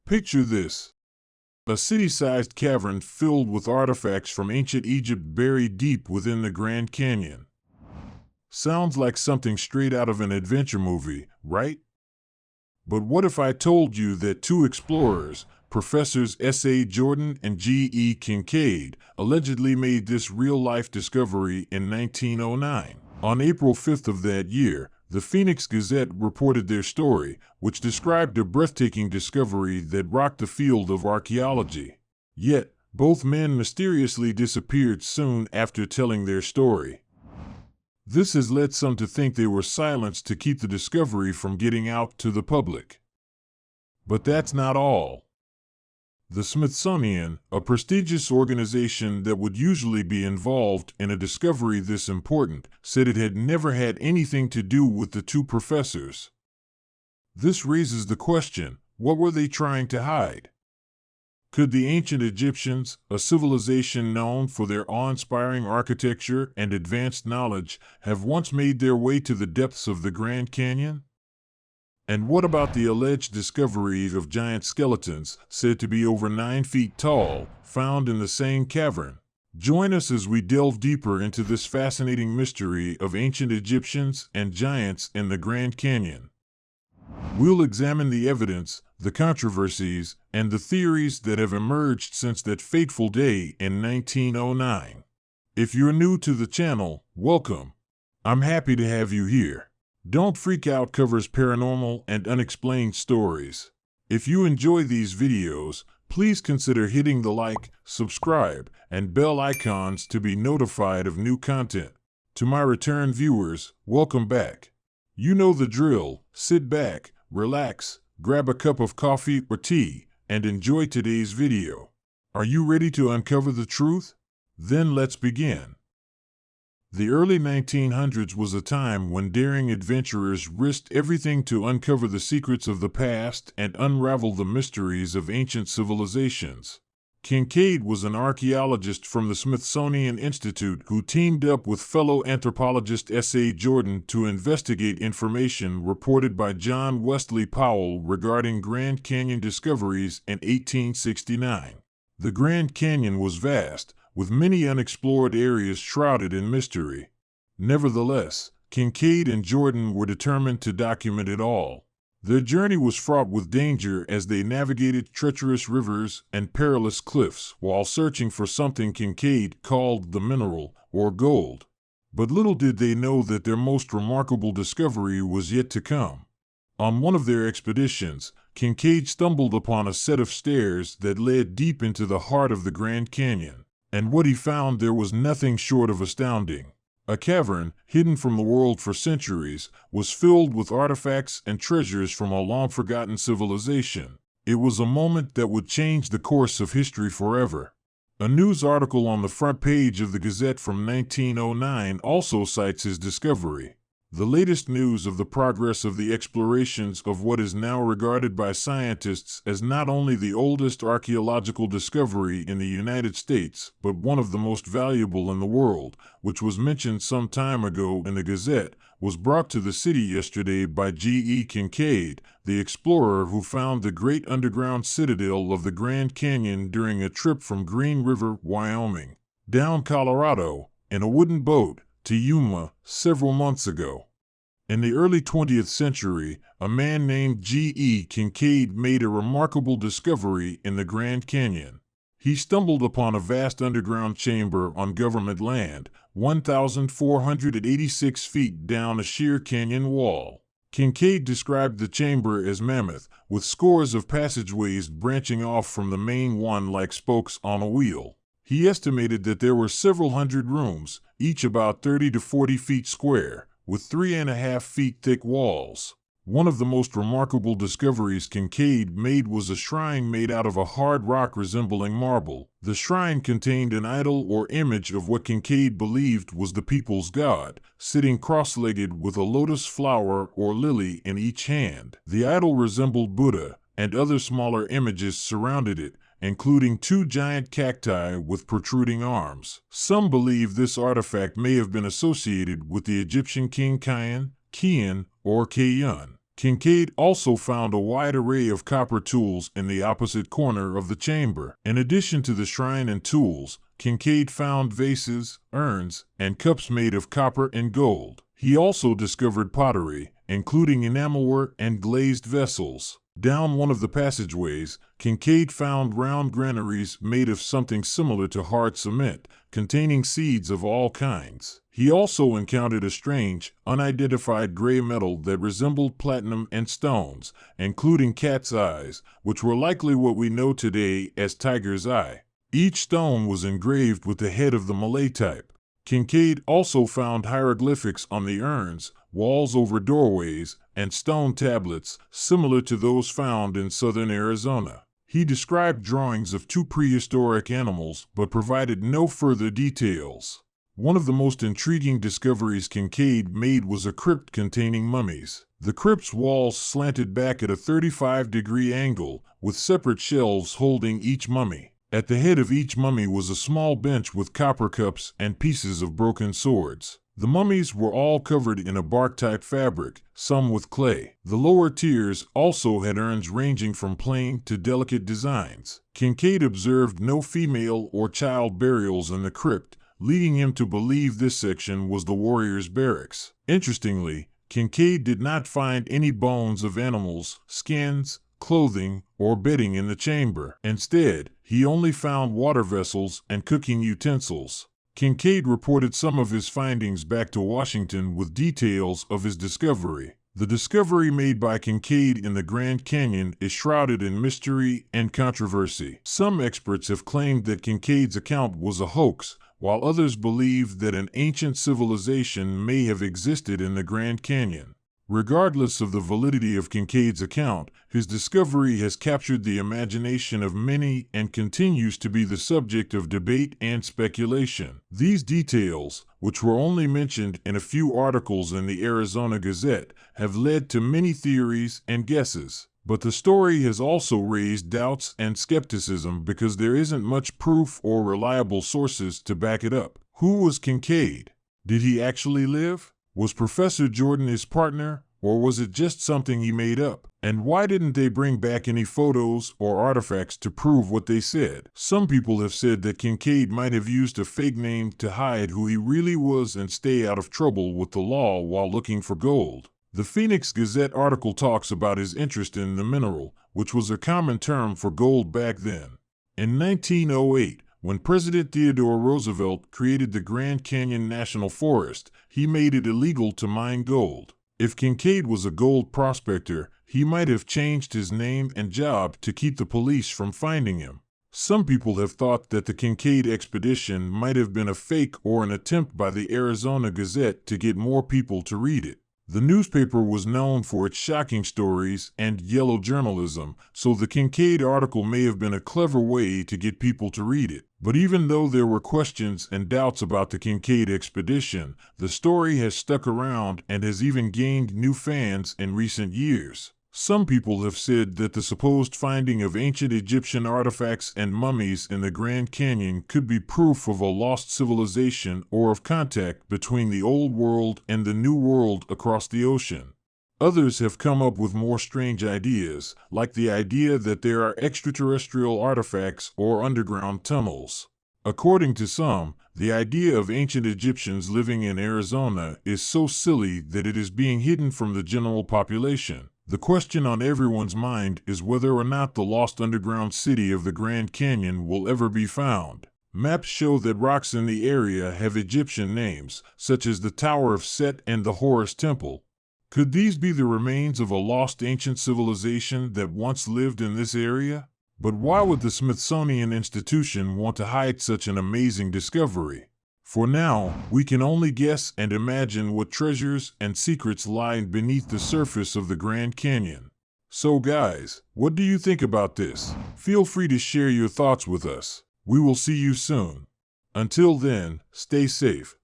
Picture this: a city-sized cavern filled with artifacts from ancient Egypt buried deep within the Grand Canyon. Sounds like something straight out of an adventure movie, right? But what if I told you that two explorers, Professors S.A. Jordan and G.E. Kincaid, allegedly made this real-life discovery in 1909? On April 5th of that year, the Phoenix Gazette reported their story, which described a breathtaking discovery that rocked the field of archaeology. Yet, both men mysteriously disappeared soon after telling their story. This has led some to think they were silenced to keep the discovery from getting out to the public. But that's not all. The Smithsonian, a prestigious organization that would usually be involved in a discovery this important, said it had never had anything to do with the two professors. This raises the question, what were they trying to hide? Could the ancient Egyptians, a civilization known for their awe-inspiring architecture and advanced knowledge, have once made their way to the depths of the Grand Canyon? And what about the alleged discovery of giant skeletons, said to be over 9 feet tall, found in the same cavern? Join us as we delve deeper into this fascinating mystery of ancient Egyptians and giants in the Grand Canyon. We'll examine the evidence, the controversies, and the theories that have emerged since that fateful day in 1909. If you're new to the channel, welcome. I'm happy to have you here. Don't Freak Out covers paranormal and unexplained stories. If you enjoy these videos, please consider hitting the like, subscribe, and bell icons to be notified of new content. To my return viewers, welcome back. You know the drill. Sit back, relax, grab a cup of coffee or tea, and enjoy today's video. Are you ready to uncover the truth? Then let's begin. The early 1900s was a time when daring adventurers risked everything to uncover the secrets of the past and unravel the mysteries of ancient civilizations. Kincaid was an archaeologist from the Smithsonian Institute who teamed up with fellow anthropologist S.A. Jordan to investigate information reported by John Wesley Powell regarding Grand Canyon discoveries in 1869. The Grand Canyon was vast, with many unexplored areas shrouded in mystery. Nevertheless, Kincaid and Jordan were determined to document it all. Their journey was fraught with danger as they navigated treacherous rivers and perilous cliffs while searching for something Kincaid called the mineral, or gold. But little did they know that their most remarkable discovery was yet to come. On one of their expeditions, Kincaid stumbled upon a set of stairs that led deep into the heart of the Grand Canyon. And what he found there was nothing short of astounding. A cavern, hidden from the world for centuries, was filled with artifacts and treasures from a long-forgotten civilization. It was a moment that would change the course of history forever. A news article on the front page of the Gazette from 1909 also cites his discovery. The latest news of the progress of the explorations of what is now regarded by scientists as not only the oldest archaeological discovery in the United States, but one of the most valuable in the world, which was mentioned some time ago in the Gazette, was brought to the city yesterday by G.E. Kincaid, the explorer who found the great underground citadel of the Grand Canyon during a trip from Green River, Wyoming, down Colorado, in a wooden boat, to Yuma, several months ago. In the early 20th century, a man named G.E. Kincaid made a remarkable discovery in the Grand Canyon. He stumbled upon a vast underground chamber on government land, 1,486 feet down a sheer canyon wall. Kincaid described the chamber as mammoth, with scores of passageways branching off from the main one like spokes on a wheel. He estimated that there were several hundred rooms, each about 30 to 40 feet square, with 3.5 feet thick walls. One of the most remarkable discoveries Kincaid made was a shrine made out of a hard rock resembling marble. The shrine contained an idol or image of what Kincaid believed was the people's god, sitting cross-legged with a lotus flower or lily in each hand. The idol resembled Buddha, and other smaller images surrounded it, including 2 giant cacti with protruding arms. Some believe this artifact may have been associated with the Egyptian king Kian, or Kayun. Kincaid also found a wide array of copper tools in the opposite corner of the chamber. In addition to the shrine and tools, Kincaid found vases, urns, and cups made of copper and gold. He also discovered pottery, including enamelware and glazed vessels. Down one of the passageways, Kincaid found round granaries made of something similar to hard cement, containing seeds of all kinds. He also encountered a strange, unidentified gray metal that resembled platinum and stones, including cat's eyes, which were likely what we know today as tiger's eye. Each stone was engraved with the head of the Malay type. Kincaid also found hieroglyphics on the urns, walls over doorways, and stone tablets similar to those found in southern Arizona. He described drawings of two prehistoric animals but provided no further details. One of the most intriguing discoveries Kincaid made was a crypt containing mummies. The crypt's walls slanted back at a 35-degree angle, with separate shelves holding each mummy. At the head of each mummy was a small bench with copper cups and pieces of broken swords. The mummies were all covered in a bark-type fabric, some with clay. The lower tiers also had urns ranging from plain to delicate designs. Kincaid observed no female or child burials in the crypt, leading him to believe this section was the warriors' barracks. Interestingly, Kincaid did not find any bones of animals, skins, clothing, or bedding in the chamber. Instead, he only found water vessels and cooking utensils. Kincaid reported some of his findings back to Washington with details of his discovery. The discovery made by Kincaid in the Grand Canyon is shrouded in mystery and controversy. Some experts have claimed that Kincaid's account was a hoax, while others believe that an ancient civilization may have existed in the Grand Canyon. Regardless of the validity of Kincaid's account, his discovery has captured the imagination of many and continues to be the subject of debate and speculation. These details, which were only mentioned in a few articles in the Arizona Gazette, have led to many theories and guesses. But the story has also raised doubts and skepticism because there isn't much proof or reliable sources to back it up. Who was Kincaid? Did he actually live? Was Professor Jordan his partner, or was it just something he made up? And why didn't they bring back any photos or artifacts to prove what they said? Some people have said that Kincaid might have used a fake name to hide who he really was and stay out of trouble with the law while looking for gold. The Phoenix Gazette article talks about his interest in the mineral, which was a common term for gold back then. In 1908, when President Theodore Roosevelt created the Grand Canyon National Forest, he made it illegal to mine gold. If Kincaid was a gold prospector, he might have changed his name and job to keep the police from finding him. Some people have thought that the Kincaid expedition might have been a fake or an attempt by the Arizona Gazette to get more people to read it. The newspaper was known for its shocking stories and yellow journalism, so the Kincaid article may have been a clever way to get people to read it. But even though there were questions and doubts about the Kincaid expedition, the story has stuck around and has even gained new fans in recent years. Some people have said that the supposed finding of ancient Egyptian artifacts and mummies in the Grand Canyon could be proof of a lost civilization or of contact between the Old World and the New World across the ocean. Others have come up with more strange ideas, like the idea that there are extraterrestrial artifacts or underground tunnels. According to some, the idea of ancient Egyptians living in Arizona is so silly that it is being hidden from the general population. The question on everyone's mind is whether or not the lost underground city of the Grand Canyon will ever be found. Maps show that rocks in the area have Egyptian names, such as the Tower of Set and the Horus Temple. Could these be the remains of a lost ancient civilization that once lived in this area? But why would the Smithsonian Institution want to hide such an amazing discovery? For now, we can only guess and imagine what treasures and secrets lie beneath the surface of the Grand Canyon. So guys, what do you think about this? Feel free to share your thoughts with us. We will see you soon. Until then, stay safe.